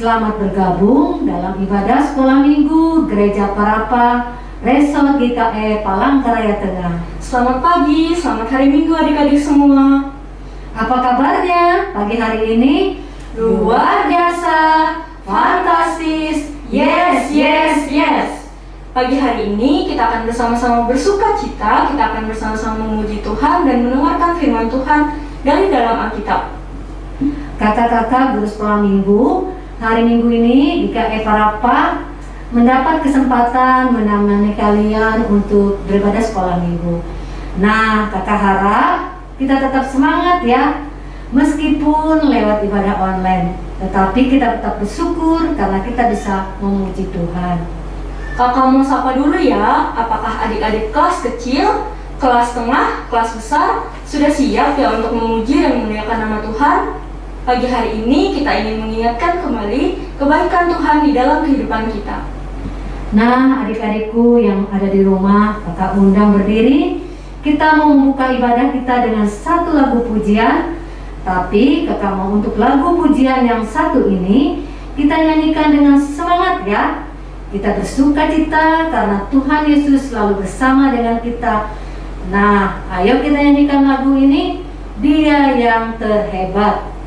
Selamat bergabung dalam ibadah sekolah minggu Gereja Parapa, Resort GKE Palangkaraya Tengah. Selamat pagi, selamat hari Minggu adik-adik semua. Apa kabarnya pagi hari ini? Luar biasa, fantastis, yes, yes, yes. Pagi hari ini kita akan bersama-sama bersuka cita, kita akan bersama-sama memuji Tuhan dan mendengarkan firman Tuhan dari dalam Alkitab. Kakak-kakak guru sekolah minggu, hari Minggu ini GKE Parapa mendapat kesempatan menemani kalian untuk beribadah sekolah minggu. Nah, kakak harap kita tetap semangat ya, meskipun lewat ibadah online, tetapi kita tetap bersyukur karena kita bisa memuji Tuhan. Kakak mau sapa dulu ya, apakah adik-adik kelas kecil, kelas tengah, kelas besar sudah siap ya untuk memuji dan memuliakan nama Tuhan? Pagi hari ini kita ingin mengingatkan kembali kebaikan Tuhan di dalam kehidupan kita. Nah, adik-adikku yang ada di rumah, kakak undang berdiri. Kita mau membuka ibadah kita dengan satu lagu pujian. Tapi kakak mau untuk lagu pujian yang satu ini kita nyanyikan dengan semangat ya. Kita bersuka cita karena Tuhan Yesus selalu bersama dengan kita. Nah, ayo kita nyanyikan lagu ini, Dia yang Terhebat.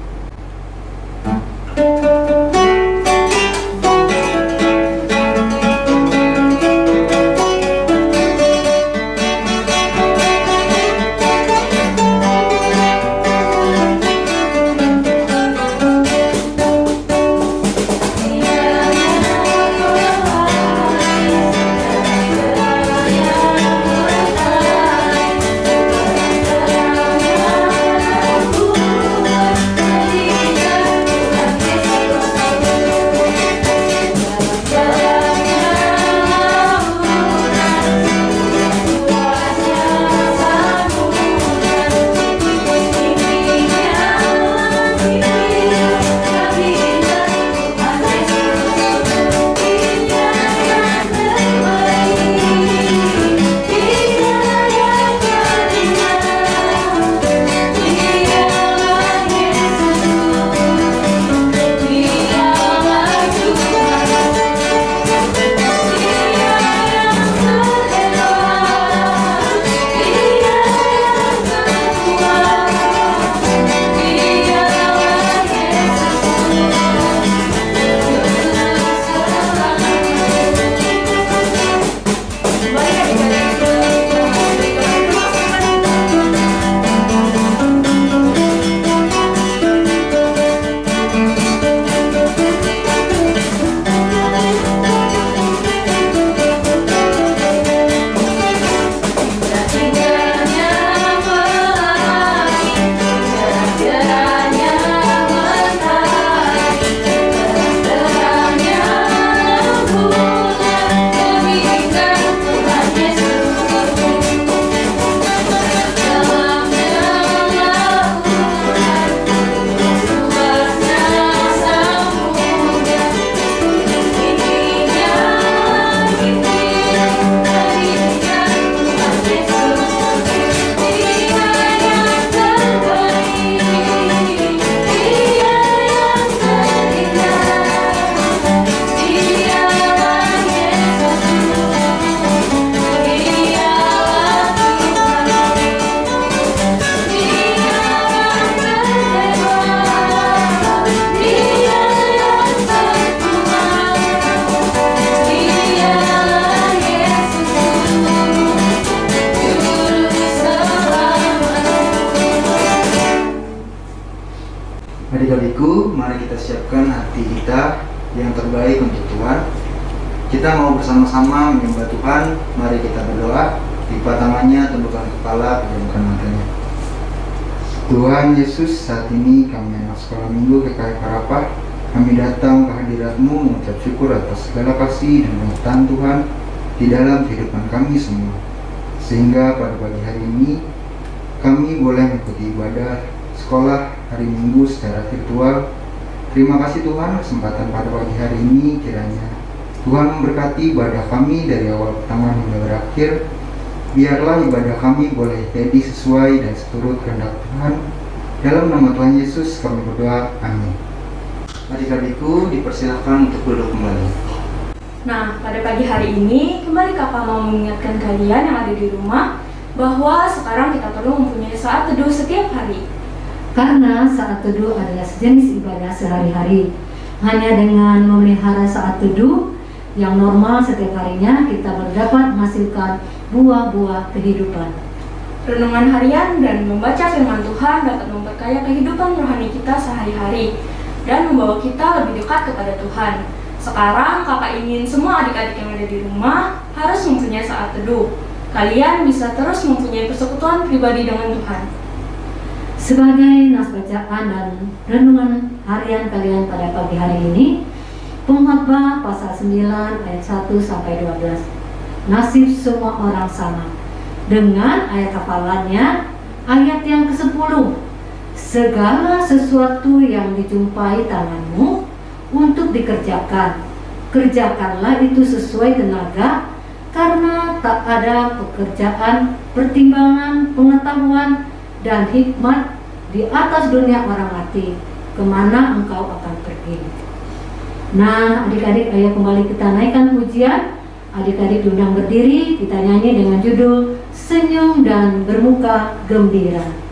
Adik-adikku, mari kita siapkan hati kita yang terbaik untuk Tuhan. Kita mau bersama-sama menyembah Tuhan. Mari kita berdoa. Lipat tangannya, tundukkan kepala, pejamkan matanya. Tuhan Yesus, saat ini kami anak sekolah minggu GKE Parapa, kami datang ke hadirat-Mu mengucap syukur atas segala kasih dan penyertaan Tuhan di dalam kehidupan kami semua. Sehingga pada pagi hari ini kami boleh mengikuti ibadah sekolah hari Minggu secara virtual. Terima kasih Tuhan, kesempatan pada pagi hari ini kiranya Tuhan memberkati ibadah kami dari awal pertemuan hingga berakhir. Biarlah ibadah kami boleh jadi sesuai dan seturut kehendak Tuhan. Dalam nama Tuhan Yesus kami berdoa, amin. Adik-adikku dipersilahkan untuk duduk kembali. Nah, pada pagi hari ini kembali kakak mau mengingatkan kalian yang ada di rumah bahwa sekarang kita perlu mempunyai saat teduh setiap hari. Karena saat teduh adalah sejenis ibadah sehari-hari. Hanya dengan memelihara saat teduh yang normal setiap harinya, kita dapat menghasilkan buah-buah kehidupan. Renungan harian dan membaca firman Tuhan dapat memperkaya kehidupan rohani kita sehari-hari dan membawa kita lebih dekat kepada Tuhan. Sekarang kakak ingin semua adik-adik yang ada di rumah harus mempunyai saat teduh. Kalian bisa terus mempunyai persekutuan pribadi dengan Tuhan. Sebagai nas bacaan dan renungan harian kalian pada pagi hari ini, Pengkhotbah pasal 9 ayat 1 sampai 12. Nasib semua orang sama. Dengan ayat hafalannya, ayat yang ke-10. Segala sesuatu yang dijumpai tanganmu untuk dikerjakan, kerjakanlah itu sesuai tenaga, karena tak ada pekerjaan, pertimbangan, pengetahuan, dan hikmat di atas dunia orang mati, kemana engkau akan pergi. Nah, adik-adik, ayo kembali kita naikkan pujian. Adik-adik diundang berdiri, kita nyanyi dengan judul Senyum dan Bermuka Gembira.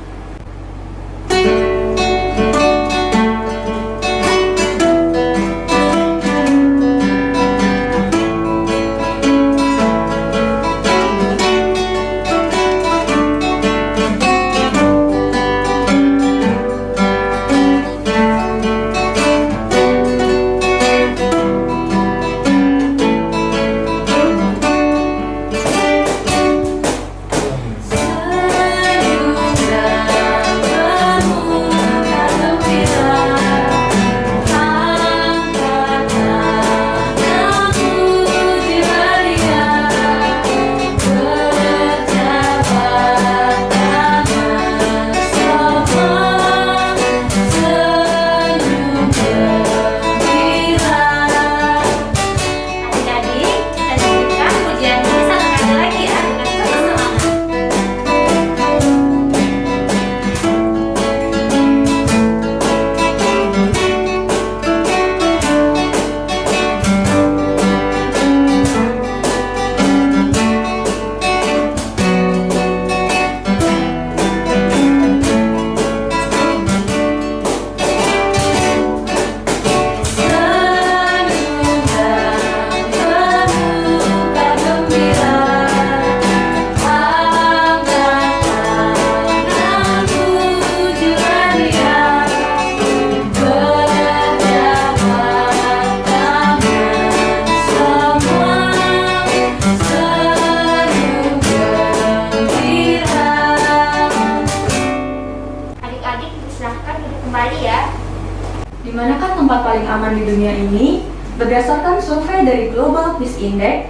Di manakah tempat paling aman di dunia ini? Berdasarkan survei dari Global Peace Index,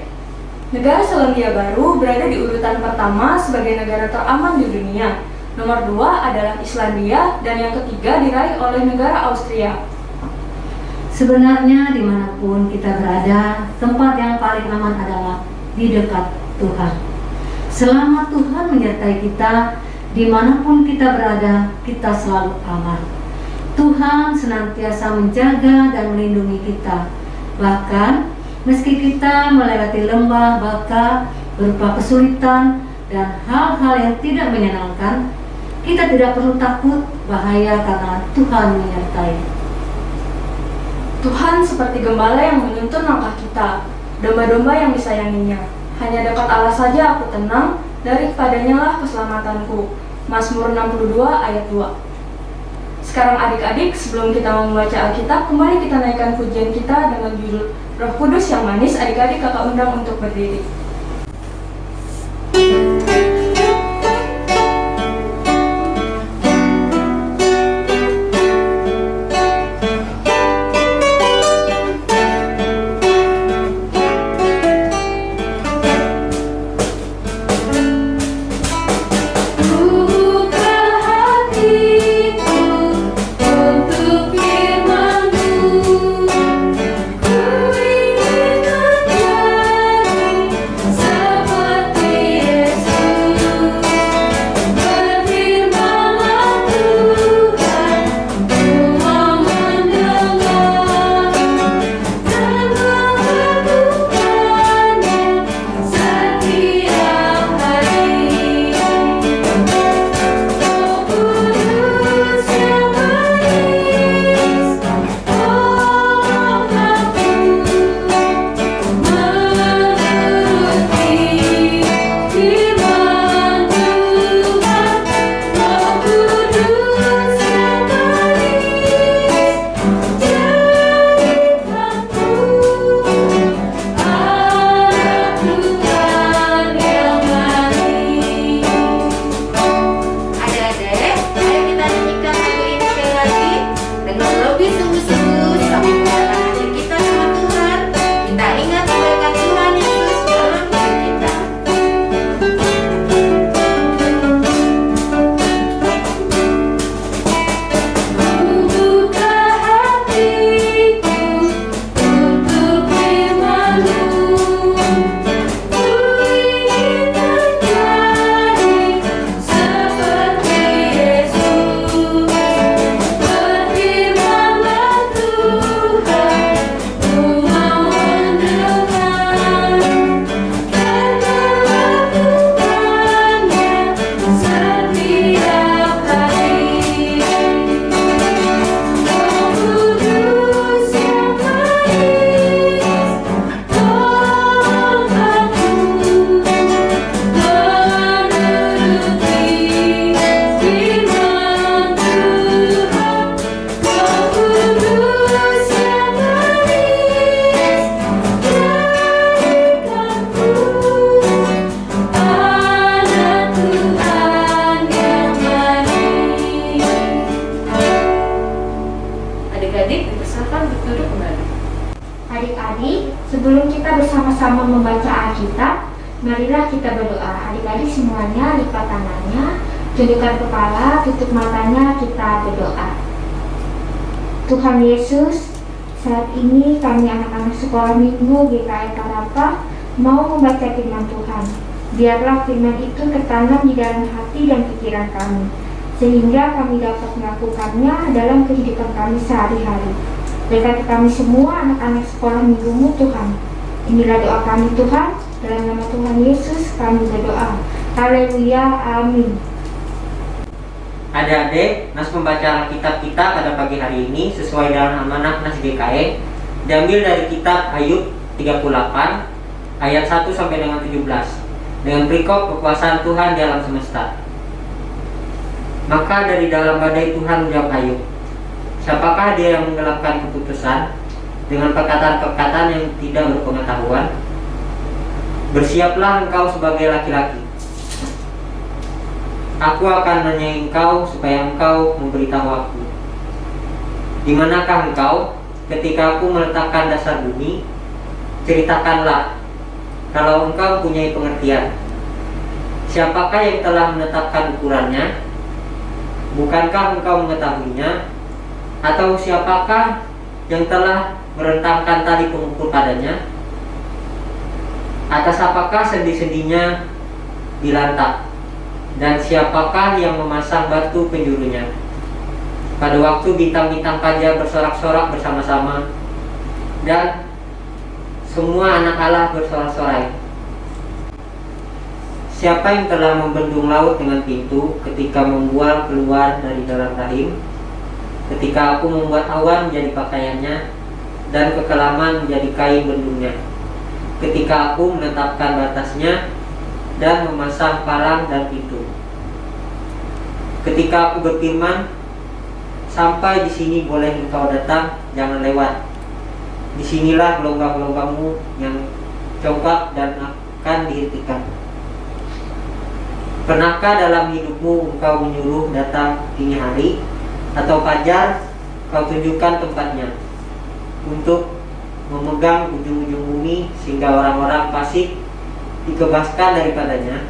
negara Selandia Baru berada di urutan pertama sebagai negara teraman di dunia. Nomor 2 adalah Islandia dan yang ketiga diraih oleh negara Austria. Sebenarnya dimanapun kita berada, tempat yang paling aman adalah di dekat Tuhan. Selama Tuhan menyertai kita, dimanapun kita berada, kita selalu aman. Tuhan senantiasa menjaga dan melindungi kita. Bahkan meski kita melewati lembah baka berupa kesulitan dan hal-hal yang tidak menyenangkan, kita tidak perlu takut bahaya karena Tuhan menyertai. Tuhan seperti gembala yang menuntun langkah kita, domba-domba yang disayanginya. Hanya dekat Allah saja aku tenang, daripadanya lah keselamatanku. Mazmur 62 ayat 2. Sekarang adik-adik, sebelum kita membaca Alkitab, kembali kita naikkan pujian kita dengan judul Roh Kudus yang Manis. Adik-adik kakak undang untuk berdiri. Adik-adik dipersilakan untuk duduk kembali. Adik-adik, sebelum kita bersama-sama membaca Alkitab, marilah kita berdoa. Adik-adik semuanya lipat tangannya, tundukkan kepala, tutup matanya, kita berdoa. Tuhan Yesus, saat ini kami anak-anak sekolah minggu GKI Karapa mau membaca firman Tuhan. Biarlah firman itu tertanam di dalam hati dan pikiran kami, sehingga kami dapat melakukannya dalam kehidupan kami sehari-hari. Berkati kami semua anak-anak sekolah minggumu Tuhan. Inilah doa kami Tuhan, dalam nama Tuhan Yesus kami berdoa. Haleluya, amin. Adik-adik, nas pembacaan Alkitab kita pada pagi hari ini sesuai dengan amanah Nas GKI diambil dari kitab Ayub 38 ayat 1 sampai dengan 17 dengan perikop kekuasaan Tuhan di alam semesta. Maka dari dalam badai Tuhan menjawab Ayub, siapakah dia yang menggelapkan keputusan dengan perkataan-perkataan yang tidak berpengetahuan? Bersiaplah engkau sebagai laki-laki. Aku akan menanyai engkau supaya engkau memberitahu aku. Di manakah engkau ketika aku meletakkan dasar bumi? Ceritakanlah, kalau engkau punya pengertian. Siapakah yang telah menetapkan ukurannya? Bukankah engkau mengetahuinya? Atau siapakah yang telah merentangkan tali pengukur padanya? Atas apakah sendi-sendinya dilantak? Dan siapakah yang memasang batu penjurunya? Pada waktu bintang-bintang fajar bersorak-sorak bersama-sama dan semua anak Allah bersorak-sorai. Siapa yang telah membendung laut dengan pintu ketika membual keluar dari dalam rahim? Ketika aku membuat awan menjadi pakaiannya dan kekelaman menjadi kain bendungnya. Ketika aku menetapkan batasnya dan memasang palang dan pintu. Ketika aku berfirman, sampai di sini boleh engkau datang, jangan lewat. Disinilah gelombang-gelombangmu yang congkak dan akan dihentikan. Pernahkah dalam hidupmu engkau menyuruh datang dini hari atau fajar kau tunjukkan tempatnya untuk memegang ujung-ujung bumi sehingga orang-orang fasik dikebaskan daripadanya?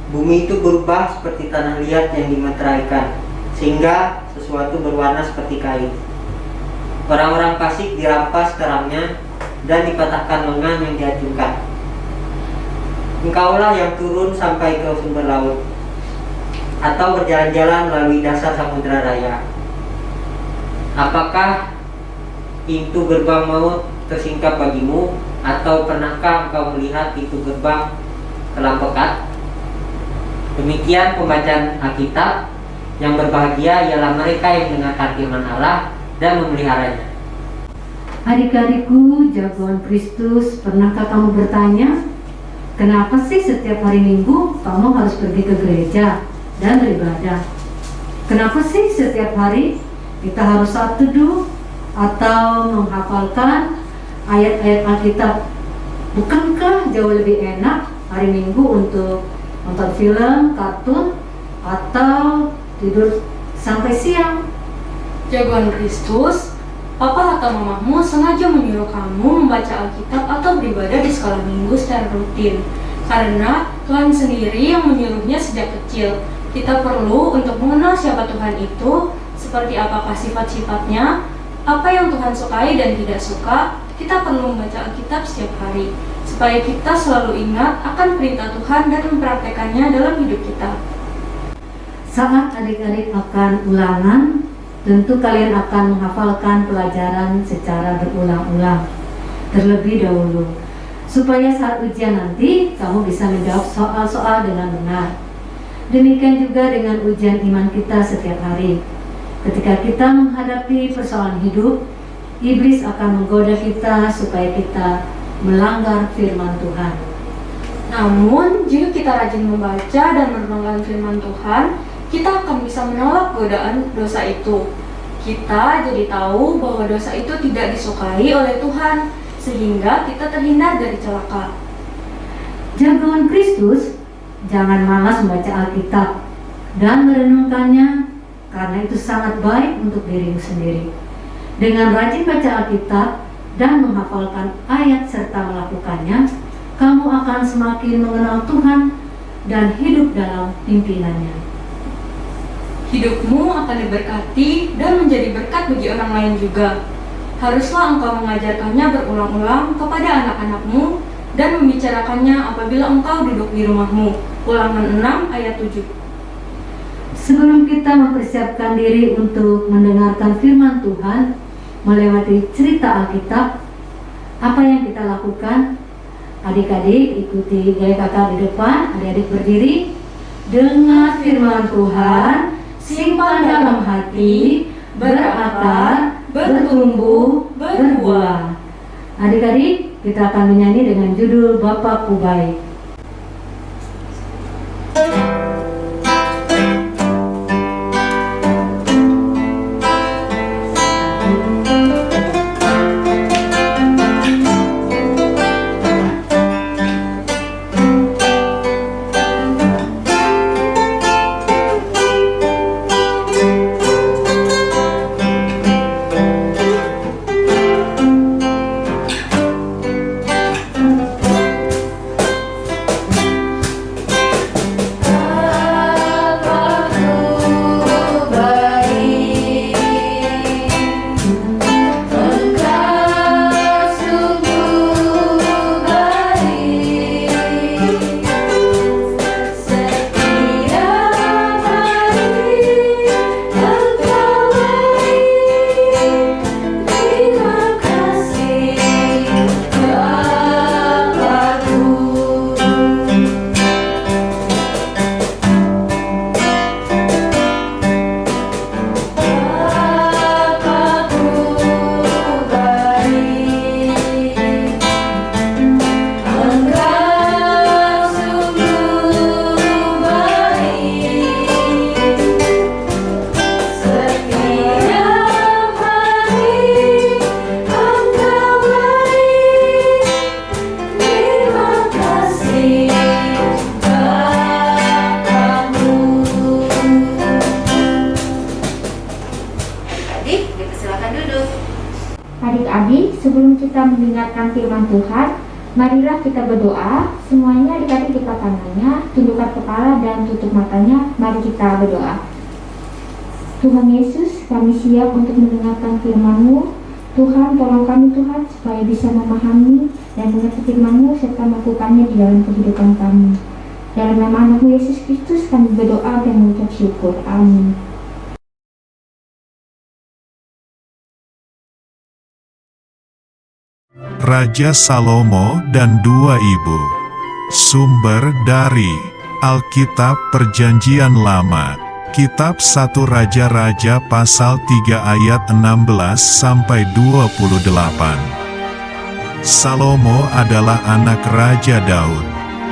Bumi itu berubah seperti tanah liat yang dimeteraikan, sehingga sesuatu berwarna seperti kain. Orang-orang fasik dirampas terangnya dan dipatahkan lengan yang diacungkan. Engkaulah yang turun sampai ke sumber laut, atau berjalan-jalan melalui dasar samudera raya. Apakah pintu gerbang maut tersingkap bagimu? Atau pernahkah engkau melihat pintu gerbang kelam pekat? Demikian pembacaan Alkitab. Yang berbahagia ialah mereka yang mendengarkan firman Allah dan memeliharanya. Adik-adikku, jagoan Kristus, pernahkah kamu bertanya, kenapa sih setiap hari Minggu kamu harus pergi ke gereja dan beribadah? Kenapa sih setiap hari kita harus saat teduh atau menghafalkan ayat-ayat Alkitab? Bukankah jauh lebih enak hari Minggu untuk nonton film, kartun, atau tidur sampai siang? Jagoan Kristus, papa atau mamamu sengaja menyuruh kamu membaca Alkitab atau beribadah di sekolah minggu secara rutin, karena Tuhan sendiri yang menyuruhnya sejak kecil. Kita perlu untuk mengenal siapa Tuhan itu, seperti apakah sifat-sifatnya, apa yang Tuhan sukai dan tidak suka. Kita perlu membaca Alkitab setiap hari, supaya kita selalu ingat akan perintah Tuhan dan mempraktekannya dalam hidup kita. Saat adik-adik akan ulangan, tentu kalian akan menghafalkan pelajaran secara berulang-ulang terlebih dahulu, supaya saat ujian nanti kamu bisa menjawab soal-soal dengan benar. Demikian juga dengan ujian iman kita setiap hari. Ketika kita menghadapi persoalan hidup, iblis akan menggoda kita supaya kita melanggar firman Tuhan. Namun, jika kita rajin membaca dan merenungkan firman Tuhan, kita akan bisa menolak godaan dosa itu. Kita jadi tahu bahwa dosa itu tidak disukai oleh Tuhan, sehingga kita terhindar dari celaka. Jagoan Kristus, jangan malas membaca Alkitab dan merenungkannya, karena itu sangat baik untuk dirimu sendiri. Dengan rajin baca Alkitab dan menghafalkan ayat serta melakukannya, kamu akan semakin mengenal Tuhan dan hidup dalam pimpinannya. Hidupmu akan diberkati dan menjadi berkat bagi orang lain juga. Haruslah engkau mengajarkannya berulang-ulang kepada anak-anakmu dan membicarakannya apabila engkau duduk di rumahmu. Ulangan 6 ayat 7. Sebelum kita mempersiapkan diri untuk mendengarkan firman Tuhan melewati cerita Alkitab, apa yang kita lakukan? Adik-adik ikuti gaya kakak di depan, adik-adik berdiri. Dengar firman Tuhan, simpan dalam hati, berakar, bertumbuh, berbuah. Adik-adik, kita akan menyanyi dengan judul Bapakku Baik. Adik-adik, sebelum kita mendengarkan firman Tuhan, marilah kita berdoa. Semuanya adik-adik lipat tangannya, tundukkan kepala dan tutup matanya. Mari kita berdoa. Tuhan Yesus, kami siap untuk mendengarkan firman-Mu. Tuhan, tolong kami Tuhan, supaya bisa memahami dan mengerti firman-Mu serta melakukannya di dalam kehidupan kami. Dalam nama anak-Mu Yesus Kristus kami berdoa dan mengucap syukur. Amin. Raja Salomo dan Dua Ibu. Sumber dari Alkitab Perjanjian Lama, Kitab 1 Raja-Raja pasal 3 ayat 16-28. Salomo adalah anak Raja Daud.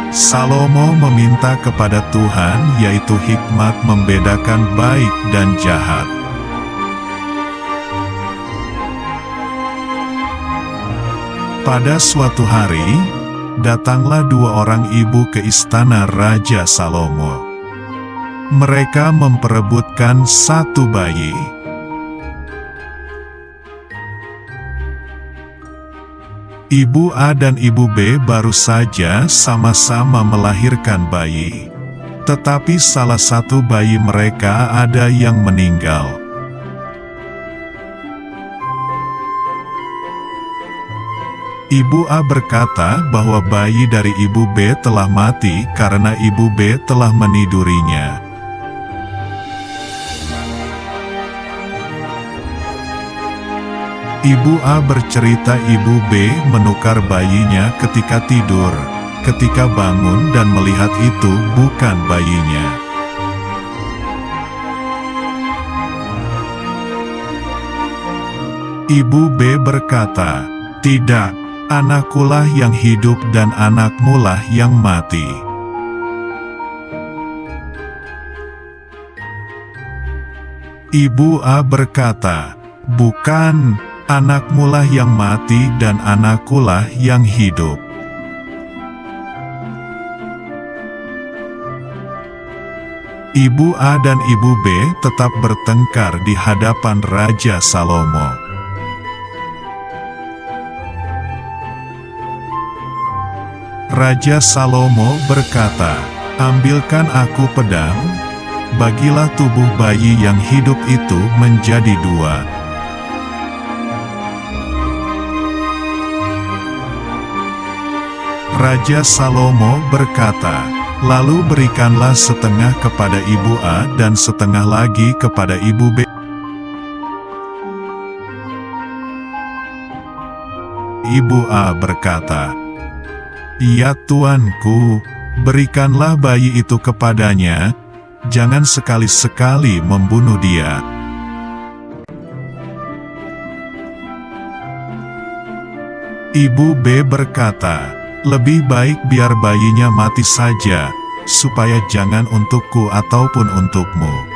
Salomo meminta kepada Tuhan yaitu hikmat membedakan baik dan jahat. Pada suatu hari, datanglah dua orang ibu ke istana Raja Salomo. Mereka memperebutkan satu bayi. Ibu A dan Ibu B baru saja sama-sama melahirkan bayi. Tetapi salah satu bayi mereka ada yang meninggal. Ibu A berkata bahwa bayi dari Ibu B telah mati karena Ibu B telah menidurinya. Ibu A bercerita Ibu B menukar bayinya ketika tidur. Ketika bangun dan melihat itu bukan bayinya. Ibu B berkata, "Tidak. Anakkulah yang hidup dan anakmulah yang mati." Ibu A berkata, "Bukan, anakmulah yang mati dan anakkulah yang hidup." Ibu A dan Ibu B tetap bertengkar di hadapan Raja Salomo. Raja Salomo berkata, "Ambilkan aku pedang, bagilah tubuh bayi yang hidup itu menjadi dua." Raja Salomo berkata, "Lalu berikanlah setengah kepada ibu A dan setengah lagi kepada ibu B." Ibu A berkata, "Ya tuanku, berikanlah bayi itu kepadanya, jangan sekali-sekali membunuh dia." Ibu B berkata, "Lebih baik biar bayinya mati saja, supaya jangan untukku ataupun untukmu."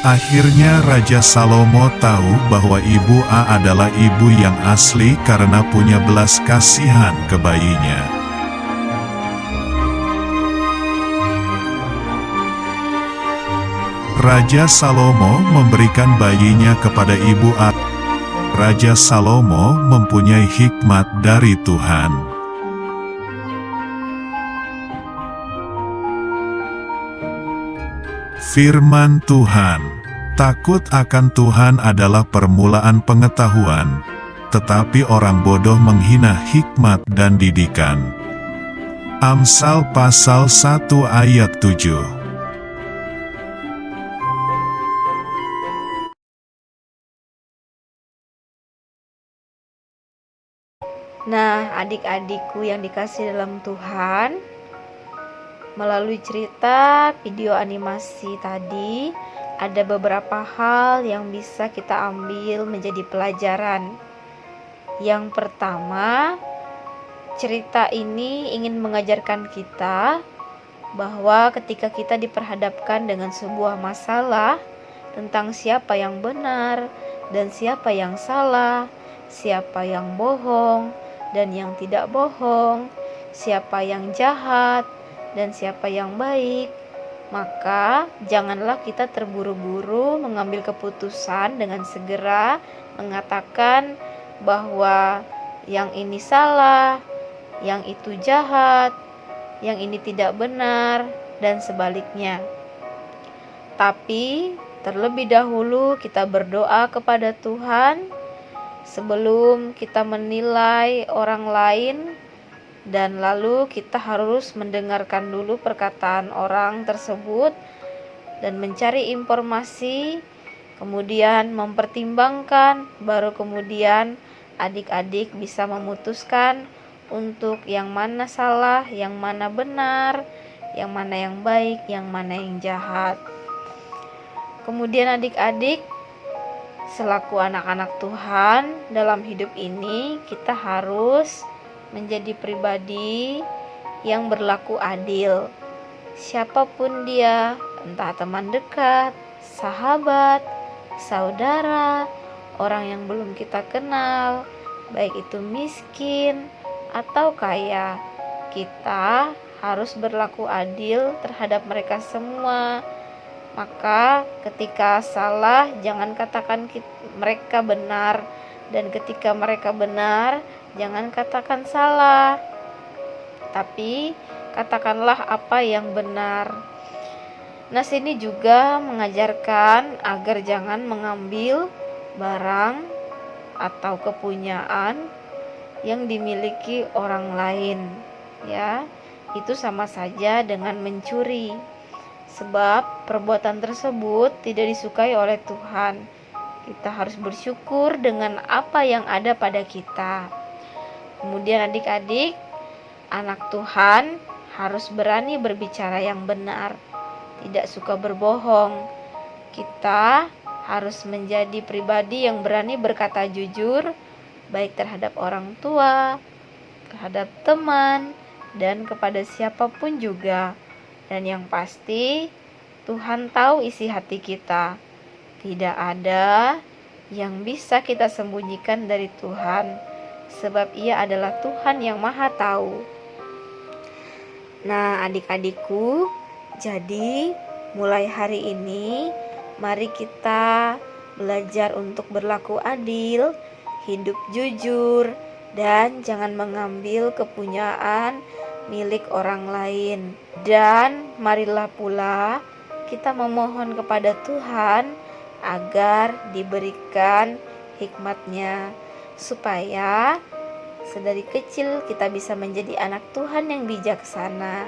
Akhirnya Raja Salomo tahu bahwa ibu A adalah ibu yang asli karena punya belas kasihan ke bayinya. Raja Salomo memberikan bayinya kepada ibu A. Raja Salomo mempunyai hikmat dari Tuhan. Firman Tuhan, takut akan Tuhan adalah permulaan pengetahuan, tetapi orang bodoh menghina hikmat dan didikan. Amsal pasal 1 ayat 7. Nah, adik-adikku yang dikasih dalam Tuhan, melalui cerita video animasi tadi, ada beberapa hal yang bisa kita ambil menjadi pelajaran. Yang pertama, cerita ini ingin mengajarkan kita bahwa ketika kita diperhadapkan dengan sebuah masalah tentang siapa yang benar dan siapa yang salah, siapa yang bohong dan yang tidak bohong, siapa yang jahat dan siapa yang baik, maka janganlah kita terburu-buru mengambil keputusan dengan segera mengatakan bahwa yang ini salah, yang itu jahat, yang ini tidak benar, dan sebaliknya. Tapi terlebih dahulu kita berdoa kepada Tuhan sebelum kita menilai orang lain, dan lalu kita harus mendengarkan dulu perkataan orang tersebut dan mencari informasi, kemudian mempertimbangkan, baru kemudian adik-adik bisa memutuskan untuk yang mana salah, yang mana benar, yang mana yang baik, yang mana yang jahat. Kemudian adik-adik, selaku anak-anak Tuhan dalam hidup ini, kita harus menjadi pribadi yang berlaku adil. Siapapun dia, entah teman dekat, sahabat, saudara, orang yang belum kita kenal, baik itu miskin atau kaya, kita harus berlaku adil terhadap mereka semua. Maka ketika salah, jangan katakan mereka benar, dan ketika mereka benar, jangan katakan salah, tapi katakanlah apa yang benar. Nas ini juga mengajarkan agar jangan mengambil barang atau kepunyaan yang dimiliki orang lain, ya. Itu sama saja dengan mencuri. Sebab perbuatan tersebut tidak disukai oleh Tuhan. Kita harus bersyukur dengan apa yang ada pada kita. Kemudian adik-adik, anak Tuhan harus berani berbicara yang benar, tidak suka berbohong. Kita harus menjadi pribadi yang berani berkata jujur, baik terhadap orang tua, terhadap teman, dan kepada siapapun juga. Dan yang pasti, Tuhan tahu isi hati kita. Tidak ada yang bisa kita sembunyikan dari Tuhan, sebab Ia adalah Tuhan yang Maha Tahu. Nah, adik-adikku, jadi mulai hari ini, mari kita belajar untuk berlaku adil hidup jujur, dan jangan mengambil kepunyaan milik orang lain. Dan marilah pula kita memohon kepada Tuhan agar diberikan hikmat-Nya, supaya sedari kecil kita bisa menjadi anak Tuhan yang bijaksana.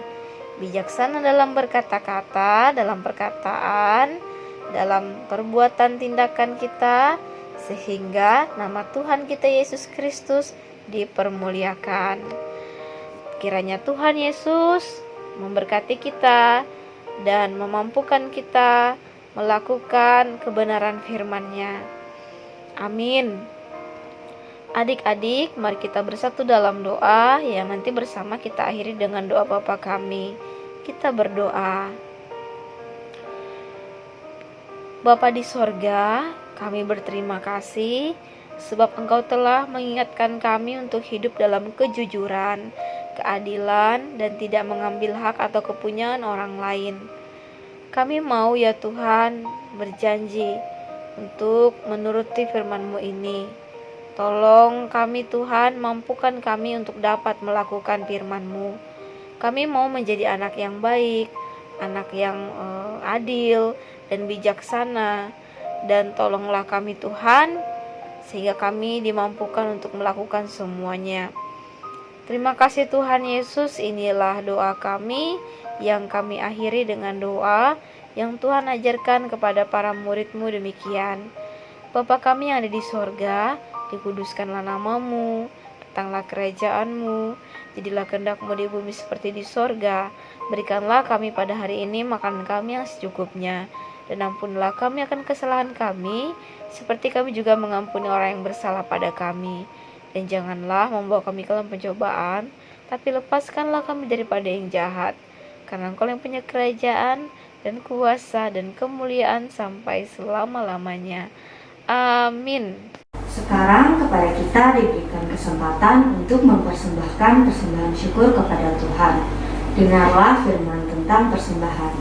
Bijaksana dalam berkata-kata, dalam perkataan, dalam perbuatan tindakan kita, sehingga nama Tuhan kita Yesus Kristus dipermuliakan. Kiranya Tuhan Yesus memberkati kita dan memampukan kita melakukan kebenaran firman-Nya. Amin. Adik-adik, mari kita bersatu dalam doa yang nanti bersama kita akhiri dengan doa Bapa kami. Kita berdoa. Bapa di sorga, kami berterima kasih sebab Engkau telah mengingatkan kami untuk hidup dalam kejujuran, keadilan, dan tidak mengambil hak atau kepunyaan orang lain. Kami mau ya Tuhan berjanji untuk menuruti firman-Mu ini. Tolong kami Tuhan, mampukan kami untuk dapat melakukan firman-Mu. Kami mau menjadi anak yang baik, anak yang adil dan bijaksana. Dan tolonglah kami Tuhan, sehingga kami dimampukan untuk melakukan semuanya. Terima kasih Tuhan Yesus, inilah doa kami yang kami akhiri dengan doa yang Tuhan ajarkan kepada para murid-Mu demikian. Bapa kami yang ada di sorga, dikuduskanlah nama-Mu, datanglah kerajaan-Mu, jadilah kehendak-Mu di bumi seperti di sorga. Berikanlah kami pada hari ini makanan kami yang secukupnya, dan ampunilah kami akan kesalahan kami, seperti kami juga mengampuni orang yang bersalah pada kami. Dan janganlah membawa kami ke dalam pencobaan, tapi lepaskanlah kami daripada yang jahat. Karena Engkau yang punya kerajaan dan kuasa dan kemuliaan sampai selama-lamanya. Amin. Sekarang kepada kita diberikan kesempatan untuk mempersembahkan persembahan syukur kepada Tuhan. Dengarlah firman tentang persembahan.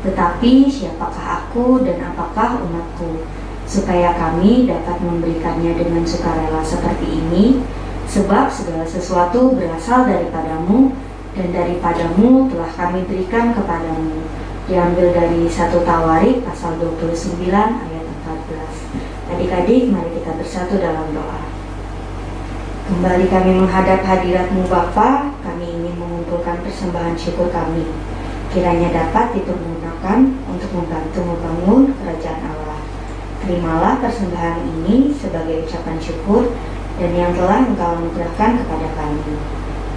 Tetapi siapakah aku dan apakah umatku, supaya kami dapat memberikannya dengan sukarela seperti ini, sebab segala sesuatu berasal daripadamu, dan daripadamu telah kami berikan kepadamu. Diambil dari 1 Tawarik pasal 29 ayat 14. Adik-adik, mari kita bersatu dalam doa. Kembali kami menghadap hadirat-Mu Bapa, kami ingin mengumpulkan persembahan syukur kami. Kiranya dapat dipergunakan untuk membantu membangun kerajaan Allah. Terimalah persembahan ini sebagai ucapan syukur dan yang telah Engkau anugerahkan kepada kami.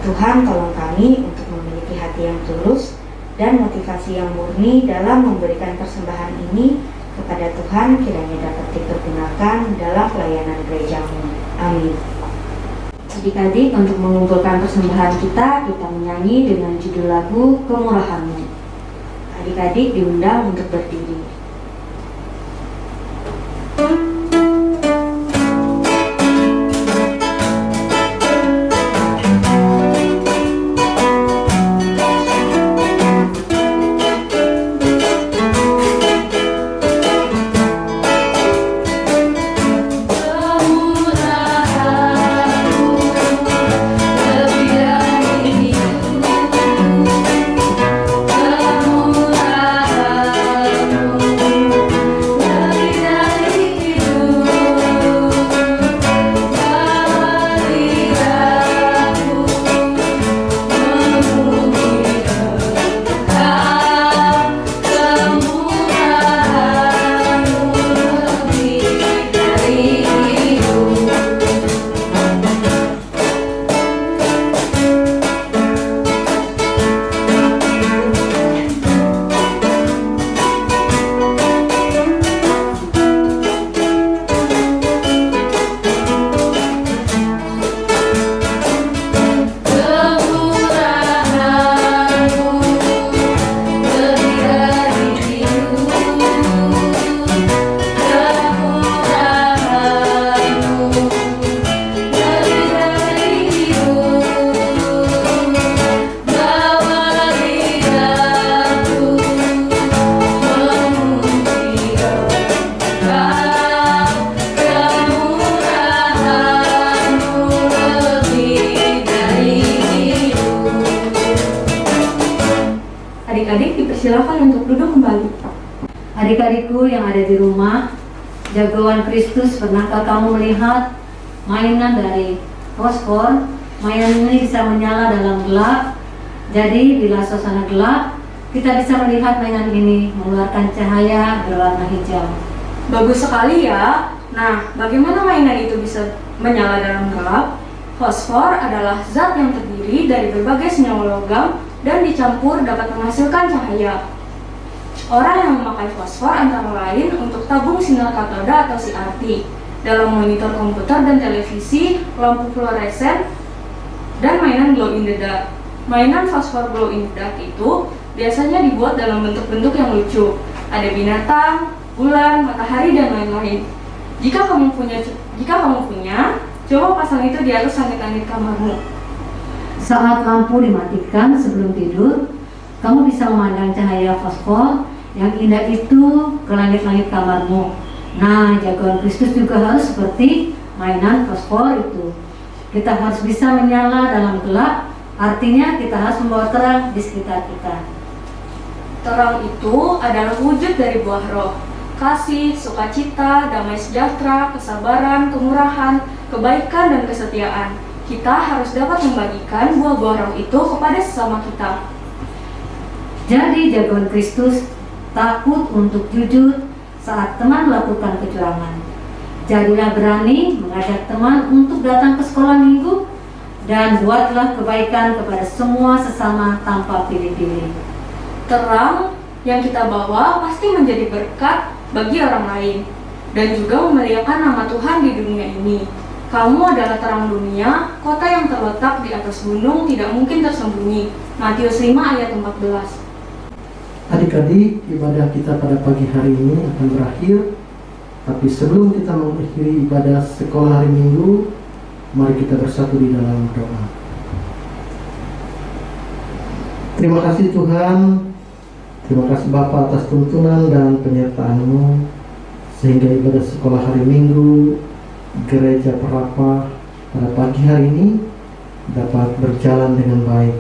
Tuhan, tolong kami untuk memiliki hati yang tulus dan motivasi yang murni dalam memberikan persembahan ini kepada Tuhan, kiranya dapat dipergunakan dalam pelayanan gereja-Mu. Amin. Adik-adik, untuk mengumpulkan persembahan kita menyanyi dengan judul lagu Kemurahan-Mu. Adik-adik diundang untuk berdiri. Kemurahan-Mu Silakan untuk duduk kembali. Adik-adikku yang ada di rumah, jagoan Kristus, pernahkah kamu melihat mainan dari fosfor? Mainan ini bisa menyala dalam gelap. Jadi bila suasana gelap, kita bisa melihat mainan ini mengeluarkan cahaya berwarna hijau. Bagus sekali ya. Nah, bagaimana mainan itu bisa menyala dalam gelap? Fosfor adalah zat yang terdiri dari berbagai senyawa logam dan dicampur dapat menghasilkan cahaya. Orang yang memakai fosfor antara lain untuk tabung sinar katoda atau CRT dalam monitor komputer dan televisi, lampu fluoresen, dan mainan glow in the dark. Mainan fosfor glow in the dark itu biasanya dibuat dalam bentuk-bentuk yang lucu. Ada binatang, bulan, matahari, dan lain-lain. Jika kamu punya, coba pasang itu di atas langit-langit kamarmu. Saat lampu dimatikan sebelum tidur, kamu bisa memandang cahaya fosfor yang indah itu ke langit-langit kamarmu. Nah, jagoan Kristus juga harus seperti mainan fosfor itu. Kita harus bisa menyala dalam gelap, artinya kita harus membawa terang di sekitar kita. Terang itu adalah wujud dari buah roh. Kasih, sukacita, damai sejahtera, kesabaran, kemurahan, kebaikan, dan kesetiaan. Kita harus dapat membagikan buah-buah roh itu kepada sesama kita. Jadi jagoan Kristus takut untuk jujur saat teman melakukan kecurangan. Jadilah berani mengajak teman untuk datang ke sekolah minggu dan buatlah kebaikan kepada semua sesama tanpa pilih-pilih. Terang yang kita bawa pasti menjadi berkat bagi orang lain dan juga memuliakan nama Tuhan di dunia ini. Kamu adalah terang dunia, kota yang terletak di atas gunung tidak mungkin tersembunyi. Matius 5 ayat 14. Adik-adik, ibadah kita pada pagi hari ini akan berakhir. Tapi sebelum kita mengakhiri ibadah sekolah hari Minggu, mari kita bersatu di dalam doa. Terima kasih Tuhan, terima kasih Bapa atas tuntunan dan penyertaan-Mu, sehingga ibadah sekolah hari Minggu Gereja Perapa pada pagi hari ini dapat berjalan dengan baik.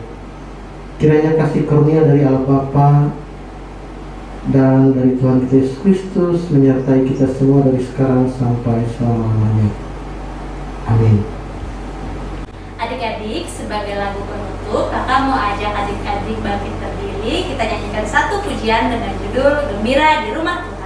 Kiranya kasih karunia dari Allah Bapa dan dari Tuhan kita Yesus Kristus menyertai kita semua dari sekarang sampai selama-lamanya. Amin. Adik-adik, sebagai lagu penutup, kakak mau ajak adik-adik bangkit berdiri. Kita nyanyikan satu pujian dengan judul Gembira di Rumah Tuhan.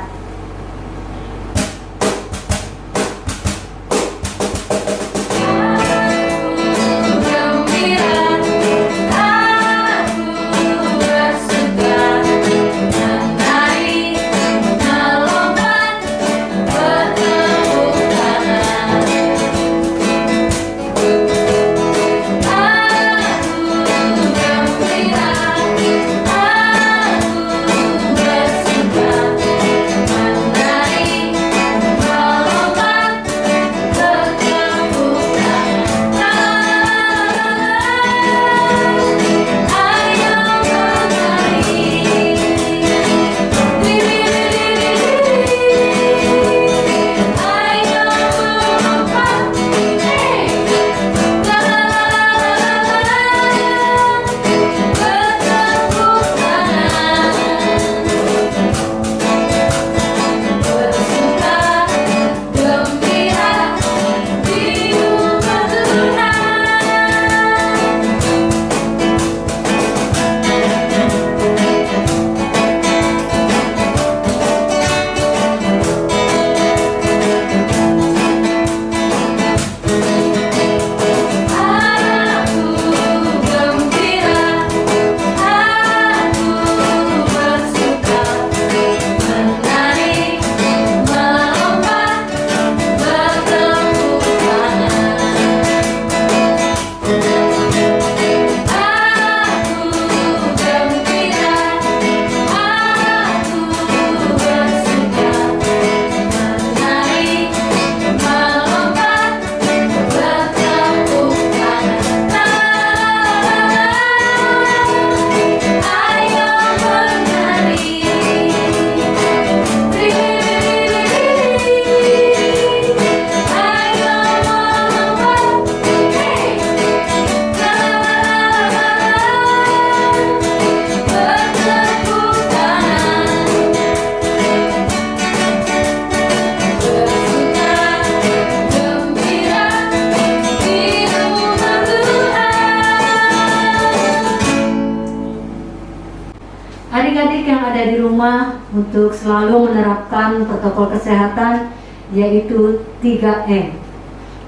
ada di rumah untuk selalu menerapkan protokol kesehatan, yaitu 3M.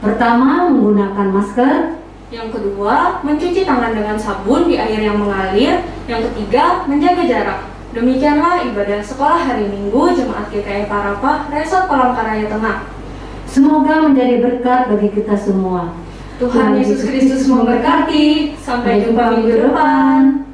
Pertama, menggunakan masker. Yang kedua, mencuci tangan dengan sabun di air yang mengalir. Yang ketiga, menjaga jarak. Demikianlah ibadah sekolah hari Minggu Jemaat GKI Parapah, Resort Palangkaraya Tengah. Semoga menjadi berkat bagi kita semua. Tuhan Yesus Kristus memberkati. Sampai jumpa minggu depan.